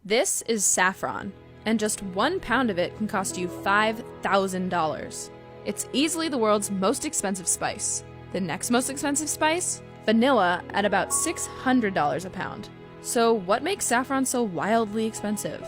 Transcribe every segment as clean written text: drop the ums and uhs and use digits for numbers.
This is saffron, and just 1 pound of it can cost you $5,000. It's easily the world's most expensive spice. The next most expensive spice? Vanilla at about $600 a pound. So what makes saffron so wildly expensive?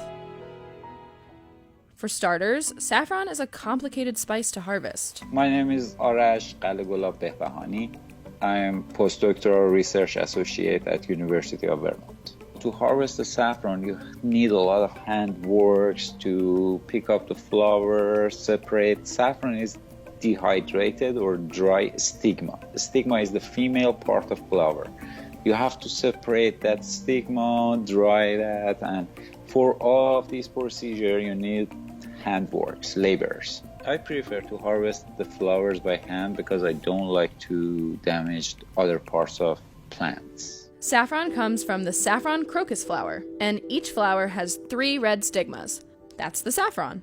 For starters, saffron is a complicated spice to harvest. My name is Arash Qalagulab Behbahani. I am postdoctoral research associate at University of Vermont. To harvest the saffron, you need a lot of hand works to pick up the flower, separate. Saffron is dehydrated or dry stigma. The stigma is the female part of flower. You have to separate that stigma, dry that, and for all of these procedures, you need hand works, laborers. I prefer to harvest the flowers by hand because I don't like to damage other parts of plants. Saffron comes from the saffron crocus flower, and each flower has 3 red stigmas. That's the saffron.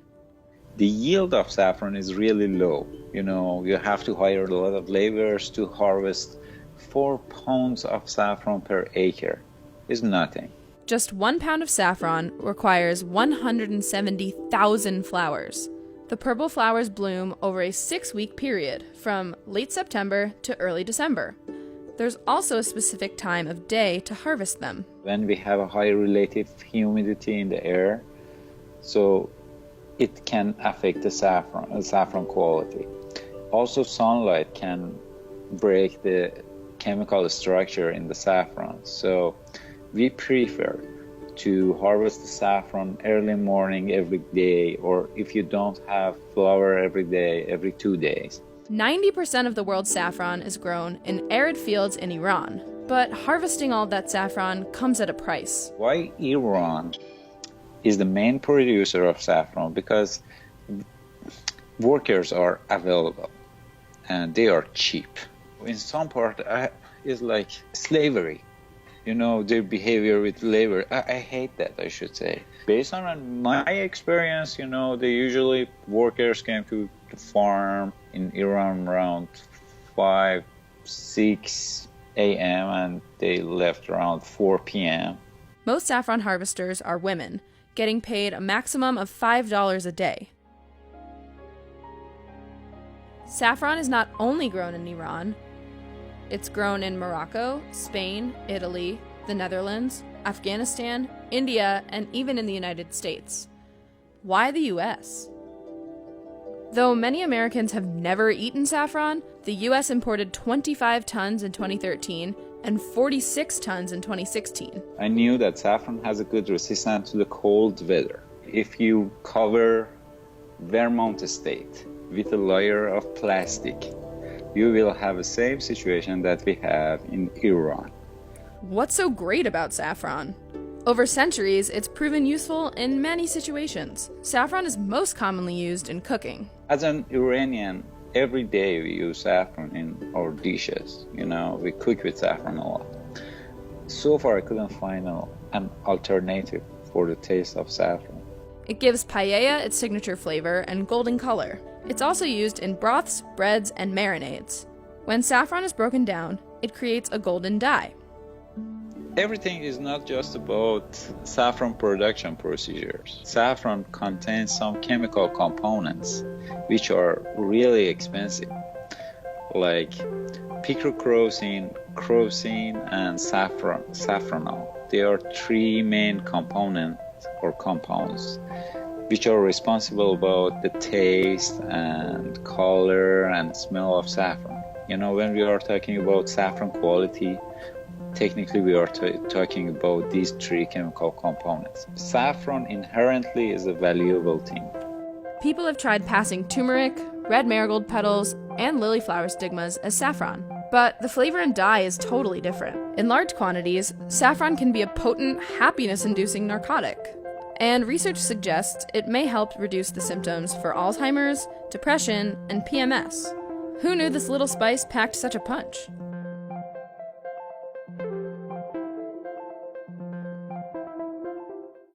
The yield of saffron is really low. You have to hire a lot of laborers to harvest 4 pounds of saffron per acre. It's nothing. Just 1 pound of saffron requires 170,000 flowers. The purple flowers bloom over a 6-week period, from late September to early December. There's also a specific time of day to harvest them. When we have a high relative humidity in the air, so it can affect the saffron quality. Also, sunlight can break the chemical structure in the saffron. So we prefer to harvest the saffron early morning every day, or if you don't have flower every day, every 2 days. 90% of the world's saffron is grown in arid fields in Iran, but harvesting all that saffron comes at a price. Why Iran is the main producer of saffron? Because workers are available and they are cheap. In some part, it's like slavery. Their behavior with labor. I hate that, I should say. Based on my experience, they usually, workers came to the farm in Iran around 5, 6 a.m. and they left around 4 p.m. Most saffron harvesters are women, getting paid a maximum of $5 a day. Saffron is not only grown in Iran. It's grown in Morocco, Spain, Italy, the Netherlands, Afghanistan, India, and even in the United States. Why the US? Though many Americans have never eaten saffron, the US imported 25 tons in 2013 and 46 tons in 2016. I knew that saffron has a good resistance to the cold weather. If you cover Vermont state with a layer of plastic, you will have the same situation that we have in Iran. What's so great about saffron? Over centuries, it's proven useful in many situations. Saffron is most commonly used in cooking. As an Iranian, every day we use saffron in our dishes. We cook with saffron a lot. So far, I couldn't find an alternative for the taste of saffron. It gives paella its signature flavor and golden color. It's also used in broths, breads, and marinades. When saffron is broken down, it creates a golden dye. Everything is not just about saffron production procedures. Saffron contains some chemical components which are really expensive, like picrochrosine, crosine, and saffronol. They are 3 main components or compounds which are responsible about the taste and color and smell of saffron. When we are talking about saffron quality, technically we are talking about these 3 chemical components. Saffron inherently is a valuable thing. People have tried passing turmeric, red marigold petals, and lily flower stigmas as saffron, but the flavor and dye is totally different. In large quantities, saffron can be a potent, happiness-inducing narcotic. And research suggests it may help reduce the symptoms for Alzheimer's, depression, and PMS. Who knew this little spice packed such a punch?